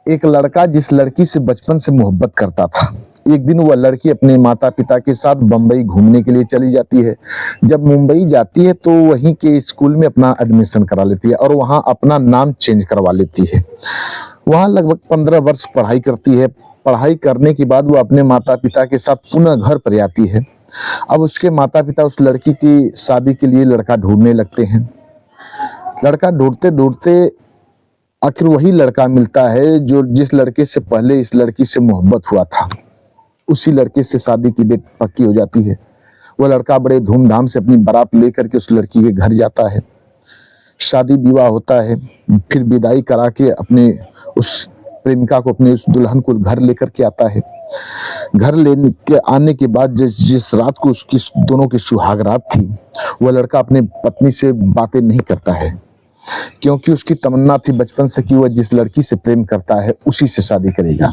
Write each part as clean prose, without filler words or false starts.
एक लड़का जिस लड़की से बचपन से मोहब्बत करता था, एक दिन वह लड़की अपने माता पिता के साथ बम्बई घूमने के लिए चली जाती है। जब मुंबई जाती है तो वहीं के स्कूल में अपना एडमिशन करा लेती है और वहां अपना नाम चेंज करवा लेती है। वहां लगभग 15 वर्ष पढ़ाई करती है। पढ़ाई करने के बाद वो अपने माता पिता के साथ पुनः घर पर आती है। अब उसके माता पिता उस लड़की की शादी के लिए लड़का ढूंढने लगते हैं। लड़का ढूंढते ढूंढते आखिर वही लड़का मिलता है जो जिस लड़के से पहले इस लड़की से मोहब्बत हुआ था। उसी लड़के से शादी की डेट पक्की हो जाती है। वह लड़का बड़े धूमधाम से अपनी बारात लेकर के उस लड़की के घर जाता है। शादी विवाह होता है। फिर विदाई करा के अपने उस प्रेमिका को, अपने उस दुल्हन को घर लेकर के आता है। घर लेने के आने के बाद जिस जिस रात को उसकी दोनों की सुहाग रात थी, वह लड़का अपने पत्नी से बातें नहीं करता है, क्योंकि उसकी तमन्ना थी बचपन से कि वह जिस लड़की से प्रेम करता है उसी से शादी करेगा।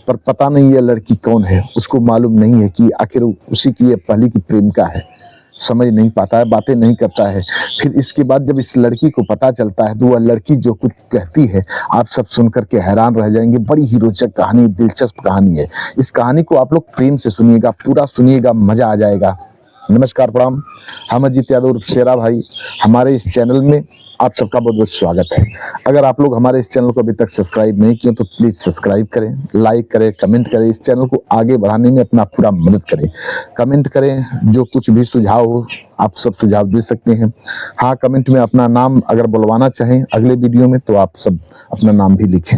पर पता नहीं यह लड़की कौन है, उसको मालूम नहीं है कि आखिर उसी की यह पहली की प्रेमिका है। समझ नहीं पाता है, बातें नहीं करता है। फिर इसके बाद जब इस लड़की को पता चलता है तो वह लड़की जो कुछ कहती है आप सब सुनकर के हैरान रह जाएंगे। बड़ी ही रोचक कहानी, दिलचस्प कहानी है। इस कहानी को आप लोग प्रेम से सुनिएगा, पूरा सुनिएगा, मजा आ जाएगा। नमस्कार, प्रणाम। हम अजीत यादव उर्फ शेरा भाई, हमारे इस चैनल में आप सबका बहुत बहुत स्वागत है। अगर आप लोग हमारे इस चैनल को अभी तक सब्सक्राइब नहीं किए तो प्लीज सब्सक्राइब करें, लाइक करें, कमेंट करें। इस चैनल को आगे बढ़ाने में अपना पूरा मदद करें। कमेंट करें, जो कुछ भी सुझाव हो आप सब सुझाव दे सकते हैं। हाँ, कमेंट में अपना नाम अगर बुलवाना चाहें अगले वीडियो में तो आप सब अपना नाम भी लिखें।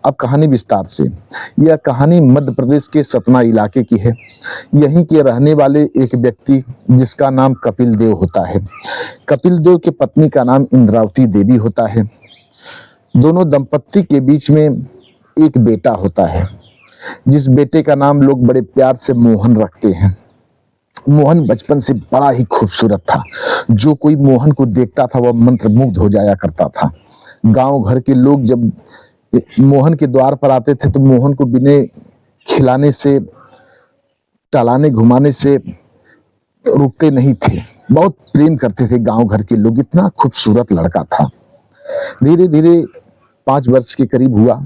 अब कहानी विस्तार से। यह कहानी मध्य प्रदेश के सतना इलाके की है। यहीं के रहने वाले एक व्यक्ति जिसका नाम कपिल देव होता है। कपिल देव की पत्नी का नाम इंद्रावती देवी होता है। दोनों दंपत्ति के बीच में एक बेटा होता है, जिस बेटे का नाम लोग बड़े प्यार से मोहन रखते हैं। मोहन बचपन से बड़ा ही खूबसूरत था। जो कोई मोहन को देखता था वह मंत्रमुग्ध हो जाया करता था। गांव घर के लोग जब मोहन के द्वार पर आते थे तो मोहन को बिना खिलाने से, टहलाने घुमाने से रुकते नहीं थे। बहुत प्रेम करते थे गांव घर के लोग। इतना खूबसूरत लड़का था। धीरे धीरे 5 वर्ष के करीब हुआ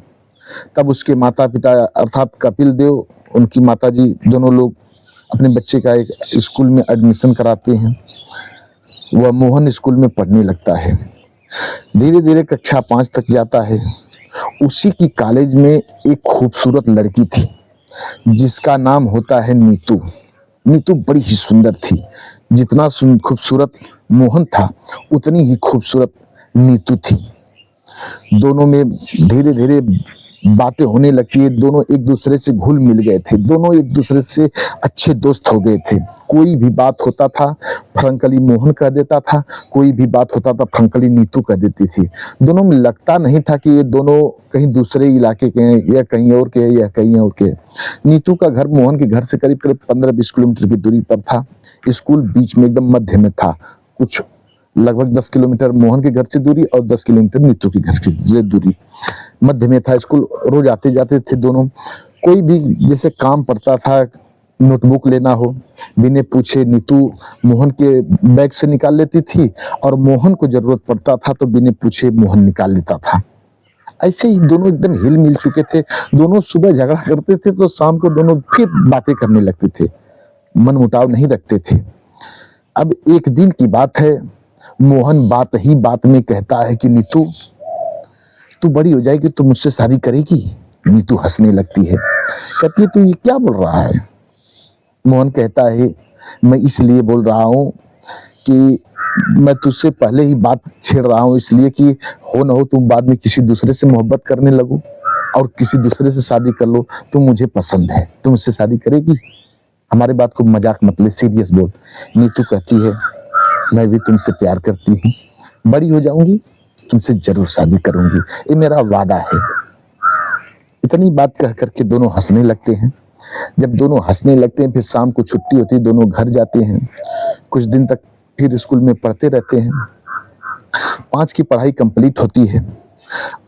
तब उसके माता पिता अर्थात कपिल देव, उनकी माताजी, दोनों लोग अपने बच्चे का एक स्कूल में एडमिशन कराते हैं। वह मोहन स्कूल में पढ़ने लगता है। धीरे धीरे कक्षा 5 तक जाता है। उसी की कॉलेज में एक खूबसूरत लड़की थी जिसका नाम होता है नीतू। नीतू बड़ी ही सुंदर थी। जितना खूबसूरत मोहन था उतनी ही खूबसूरत नीतू थी। दोनों में धीरे धीरे बातें होने लगती है। दोनों एक दूसरे से घुल मिल गए थे। दोनों एक दूसरे से अच्छे दोस्त हो गए थे। कोई भी बात होता था फ्रंकली मोहन कह देता था, कोई भी बात होता था फ्रंकली नीतू कह देती थी। दोनों में लगता नहीं था कि ये दोनों कहीं दूसरे इलाके के हैं या कहीं और के हैं या कहीं और के। नीतू का घर मोहन के घर से करीब करीब 15-20 किलोमीटर की दूरी पर था। स्कूल बीच में एकदम मध्य में था। कुछ लगभग 10 किलोमीटर मोहन के घर से दूरी और 10 किलोमीटर नीतू के घर से दूरी, मध्य में था स्कूल। रोज आते जाते थे दोनों। कोई भी जैसे काम पड़ता था, नोटबुक लेना हो, बिना पूछे नीतू मोहन के बैग से निकाल लेती थी और मोहन को जरूरत पड़ता था तो बिना पूछे मोहन निकाल लेता था। ऐसे ही दोनों एकदम हिल मिल चुके थे। दोनों सुबह झगड़ा करते थे तो शाम को दोनों फिर बातें करने लगते थे, मन मुटाव नहीं रखते थे। अब एक दिन की बात है, मोहन बात ही बात में कहता है कि नीतू तू बड़ी हो जाएगी तो मुझसे शादी करेगी। नीतू हंसने लगती है, कहती है तू ये क्या बोल रहा है। मोहन कहता है मैं इसलिए बोल रहा हूँ कि मैं तुझसे पहले ही बात छेड़ रहा हूँ इसलिए कि हो न हो तुम बाद में किसी दूसरे से मोहब्बत करने लगो और किसी दूसरे से शादी कर लो। तुम मुझे पसंद है, तुम मुझसे शादी करेगी। हमारे बात को मजाक मत ले, सीरियस बोल। नीतू कहती है मैं भी तुमसे प्यार करती हूँ, बड़ी हो जाऊंगी तुमसे जरूर शादी करूंगी, ये मेरा वादा है। इतनी बात कह करके दोनों हंसने लगते हैं। जब दोनों हंसने लगते हैं फिर शाम को छुट्टी होती है, दोनों घर जाते हैं। कुछ दिन तक फिर स्कूल में पढ़ते रहते हैं। 5 की पढ़ाई कंप्लीट होती है।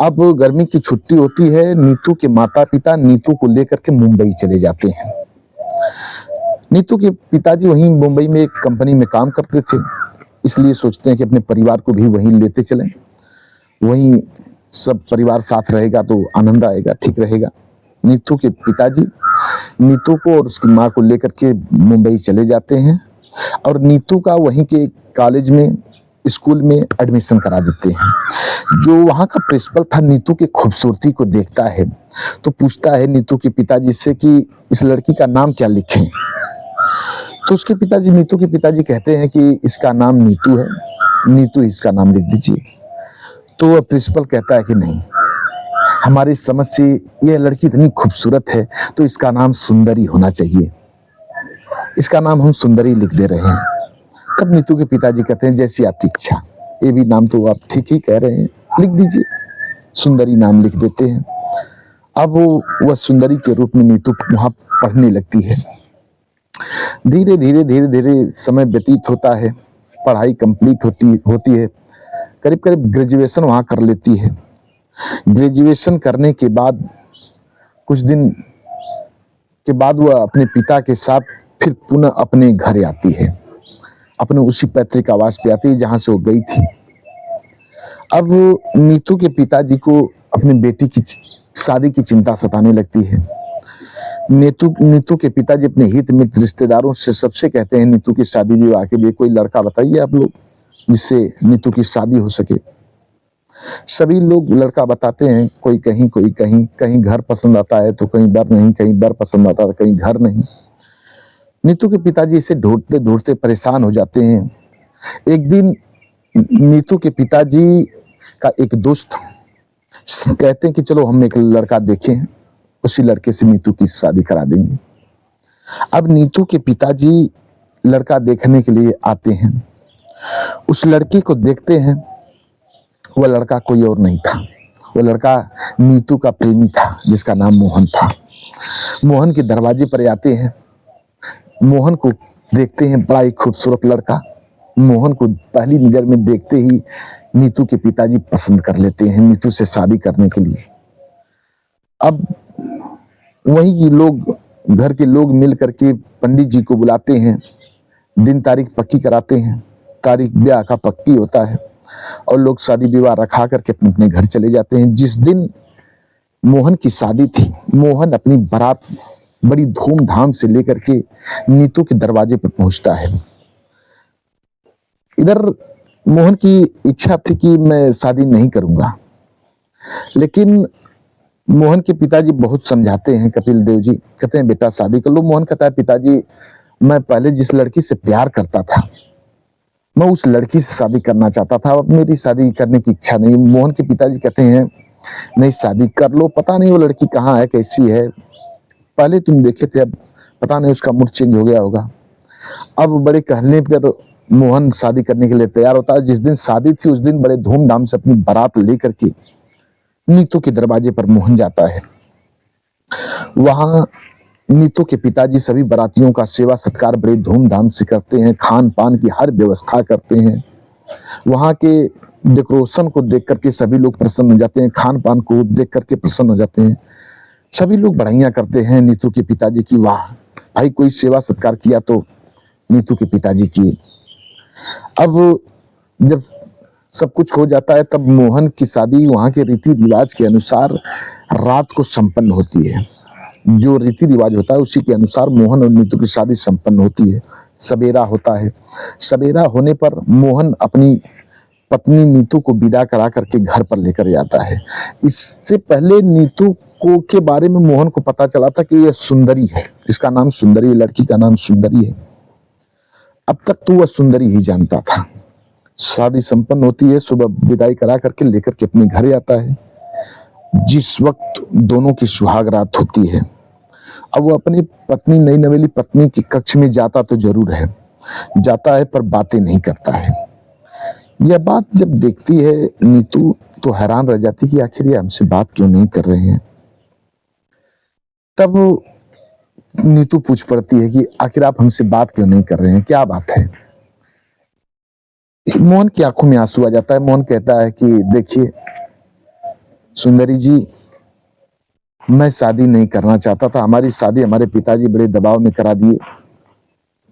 अब गर्मी की छुट्टी होती है। नीतू के माता पिता नीतू को लेकर के मुंबई चले जाते हैं। नीतू के पिताजी वहीं मुंबई में एक कंपनी में काम करते थे, इसलिए सोचते हैं कि अपने परिवार को भी वहीं लेते चलें, वहीं सब परिवार साथ रहेगा तो आनंद आएगा, ठीक रहेगा। नीतू के पिताजी नीतू को और उसकी माँ को लेकर के मुंबई चले जाते हैं और नीतू का वहीं के कॉलेज में, स्कूल में एडमिशन करा देते हैं। जो वहाँ का प्रिंसिपल था नीतू की खूबसूरती को देखता है तो पूछता है नीतू के पिताजी से कि इस लड़की का नाम क्या लिखें। तो उसके पिताजी, नीतू के पिताजी कहते हैं कि इसका नाम नीतू है, नीतू इसका नाम लिख दीजिए। तो वह प्रिंसिपल कहता है कि नहीं, हमारी समझ से यह लड़की इतनी खूबसूरत है तो इसका नाम सुंदरी होना चाहिए, इसका नाम हम सुंदरी लिख दे रहे हैं। तब नीतू के पिताजी कहते हैं जैसी आपकी इच्छा, ये भी नाम तो आप ठीक ही कह रहे हैं, लिख दीजिए। सुंदरी नाम लिख देते हैं। अब वह सुंदरी के रूप में नीतू वहां पढ़ने लगती है। धीरे धीरे समय व्यतीत होता है, पढ़ाई कंप्लीट होती है, करीब करीब ग्रेजुएशन वहां कर लेती है। ग्रेजुएशन करने के बाद कुछ दिन के बाद वह अपने पिता के साथ फिर पुनः अपने घर आती है, अपने उसी पैतृक आवास पे आती है जहां से वो गई थी। अब नीतू के पिताजी को अपनी बेटी की शादी की चिंता सताने लगती है। नीतू के पिताजी अपने हित मित्र रिश्तेदारों से सबसे कहते हैं नीतू की शादी विवाह के लिए कोई लड़का बताइए आप लोग जिससे नीतू की शादी हो सके। सभी लोग लड़का बताते हैं, कोई कहीं कोई कहीं, कहीं घर पसंद आता है तो कहीं बर नहीं, कहीं बर पसंद आता है कहीं घर नहीं। नीतू के पिताजी इसे ढूंढते ढूंढते परेशान हो जाते हैं। एक दिन नीतू के पिताजी का एक दोस्त कहते हैं कि चलो हम एक लड़का देखें, उसी लड़के से नीतू की शादी करा देंगे। अब नीतू के पिताजी लड़का देखने के लिए आते हैं। उस लड़के को देखते हैं, वह लड़का कोई और नहीं था, वह लड़का नीतू का प्रेमी था जिसका नाम मोहन था। मोहन के दरवाजे पर आते हैं, मोहन को देखते हैं, बड़ा ही खूबसूरत लड़का। मोहन को पहली नजर में देखते ही नीतू के पिताजी पसंद कर लेते हैं नीतू से शादी करने के लिए। अब वहीं के लोग, घर के लोग मिल करके पंडित जी को बुलाते हैं, दिन तारीख पक्की कराते हैं, तारीख ब्याह का पक्की होता है और लोग शादी विवाह रखा करके अपने अपने घर चले जाते हैं। जिस दिन मोहन की शादी थी, मोहन अपनी बारात बड़ी धूमधाम से लेकर के नीतू के दरवाजे पर पहुंचता है। इधर मोहन की इच्छा थी कि मैं शादी नहीं करूंगा, लेकिन मोहन के पिताजी बहुत समझाते हैं, कपिल देव जी कहते हैं बेटा शादी कर लो। मोहन कहता है पिताजी मैं पहले जिस लड़की से प्यार करता था मैं उस लड़की से शादी करना चाहता था, अब मेरी शादी करने की इच्छा नहीं। मोहन के पिताजी कहते हैं नहीं शादी कर लो, पता नहीं वो लड़की कहाँ है, कैसी है, पहले तुम देखे थे अब पता नहीं उसका मूड चेंज हो गया होगा। अब बड़े कहने पर मोहन शादी करने के लिए तैयार होता है। जिस दिन शादी थी उस दिन बड़े धूमधाम से अपनी बारात लेकर के नीतू के दरवाजे पर मोहन जाता है। वहां नीतू के पिताजी सभी बारातियों का सेवा सत्कार बड़े धूमधाम से करते हैं, खान पान की हर व्यवस्था करते हैं। वहां के डेकोरेशन को देख करके सभी लोग प्रसन्न हो जाते हैं, खान पान को देख करके प्रसन्न हो जाते हैं। सभी लोग बढ़ाइयां करते हैं नीतू के पिताजी की, वाह भाई कोई सेवा सत्कार किया तो नीतू के पिताजी किए। अब जब सब कुछ हो जाता है तब मोहन की शादी वहां के रीति रिवाज के अनुसार रात को संपन्न होती है। जो रीति रिवाज होता है उसी के अनुसार मोहन और नीतू की शादी संपन्न होती है। सवेरा होता है, सवेरा होने पर मोहन अपनी पत्नी नीतू को विदा करा करके घर पर लेकर जाता है। इससे पहले नीतू को के बारे में मोहन को पता चला था कि यह सुंदरी है, इसका नाम सुंदरी, लड़की का नाम सुंदरी है। अब तक तो वह सुंदरी ही जानता था। शादी संपन्न होती है, सुबह विदाई करा करके लेकर के अपने घर आता है। जिस वक्त दोनों की सुहाग रात होती है, अब वो अपनी पत्नी, नई नवेली पत्नी के कक्ष में जाता तो जरूर है, जाता है पर बातें नहीं करता है। यह बात जब देखती है नीतू तो हैरान रह जाती कि आखिर ये हमसे बात क्यों नहीं कर रहे हैं। तब नीतू पूछ पड़ती है कि आखिर आप हमसे बात क्यों नहीं कर रहे हैं, क्या बात है। मोहन की आंखों में आंसू आ जाता है। मोहन कहता है कि देखिए सुंदरी जी, मैं शादी नहीं करना चाहता था, हमारी शादी हमारे पिताजी बड़े दबाव में करा दिए,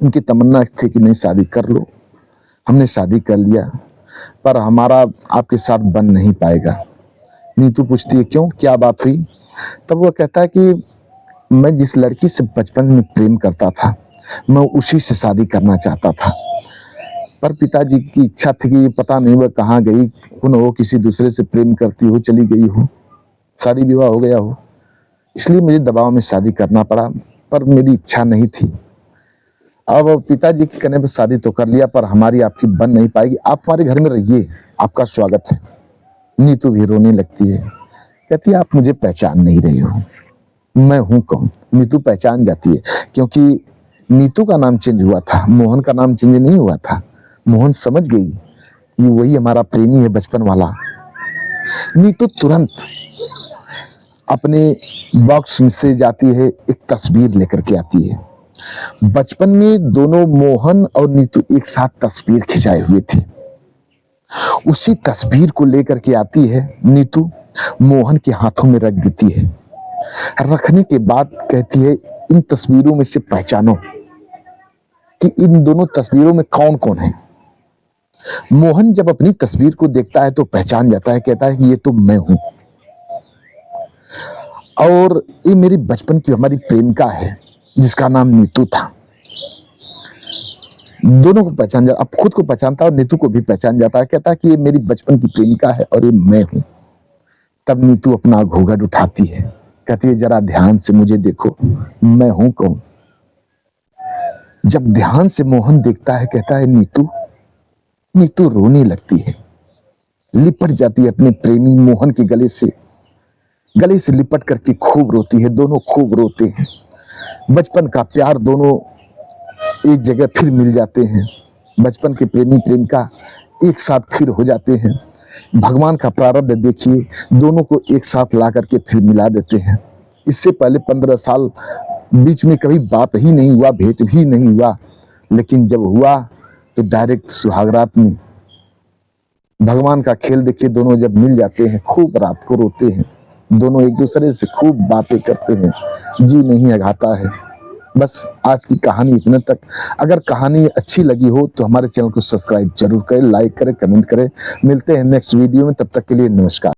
उनकी तमन्ना थी कि नहीं शादी कर लो, हमने शादी कर लिया, पर हमारा आपके साथ बन नहीं पाएगा। नीतू पूछती है क्यों, क्या बात हुई? तब वह कहता है कि मैं जिस लड़की से बचपन में प्रेम करता था, मैं उसी से शादी करना चाहता था, पर पिताजी की इच्छा थी कि पता नहीं वह कहाँ गई, वो किसी दूसरे से प्रेम करती हो, चली गई हो, शादी विवाह हो गया हो, इसलिए मुझे दबाव में शादी करना पड़ा, पर मेरी इच्छा नहीं थी। अब पिताजी के कहने पर शादी तो कर लिया, पर हमारी आपकी बन नहीं पाएगी, आप हमारे घर में रहिए, आपका स्वागत है। नीतू भी रोने लगती है, कहती है आप मुझे पहचान नहीं रही हो, मैं हूं कौन? नीतू पहचान जाती है, क्योंकि नीतू का नाम चेंज हुआ था, मोहन का नाम चेंज नहीं हुआ था। मोहन समझ गई कि वही हमारा प्रेमी है बचपन वाला। नीतू तुरंत अपने बॉक्स में से जाती है, एक तस्वीर लेकर के आती है। बचपन में दोनों मोहन और नीतू एक साथ तस्वीर खिंचाए हुए थे, उसी तस्वीर को लेकर के आती है नीतू, मोहन के हाथों में रख देती है। रखने के बाद कहती है इन तस्वीरों में से पहचानो कि इन दोनों तस्वीरों में कौन कौन है। मोहन जब अपनी तस्वीर को देखता है तो पहचान जाता है, कहता है कि ये तो मैं हूं और ये मेरी बचपन की हमारी प्रेमिका है जिसका नाम नीतू था। दोनों को पहचान जाता, अब खुद को पहचानता है और नीतू को भी पहचान जाता है, कहता है कि ये मेरी बचपन की प्रेमिका है और ये मैं हूं। तब नीतू अपना घूंघट उठाती है, कहती है जरा ध्यान से मुझे देखो, मैं हूं कौन? जब ध्यान से मोहन देखता है, कहता है नीतू। नीतू रोने लगती है, लिपट जाती है अपने प्रेमी मोहन के गले से लिपट करके खूब रोती है। दोनों खूब रोते हैं, बचपन का प्यार दोनों एक जगह फिर मिल जाते हैं, बचपन के प्रेमी प्रेमिका एक साथ फिर हो जाते हैं। भगवान का प्रारब्ध देखिए, दोनों को एक साथ ला करके फिर मिला देते हैं। इससे पहले 15 साल बीच में कभी बात ही नहीं हुआ, भेंट भी नहीं हुआ, लेकिन जब हुआ तो डायरेक्ट सुहागरात में भगवान का खेल देखिए, दोनों जब मिल जाते हैं खूब रात को रोते हैं, दोनों एक दूसरे से खूब बातें करते हैं, जी नहीं लगाता है। बस आज की कहानी इतने तक। अगर कहानी अच्छी लगी हो तो हमारे चैनल को सब्सक्राइब जरूर करें, लाइक करें, कमेंट करें। मिलते हैं नेक्स्ट वीडियो में, तब तक के लिए नमस्कार।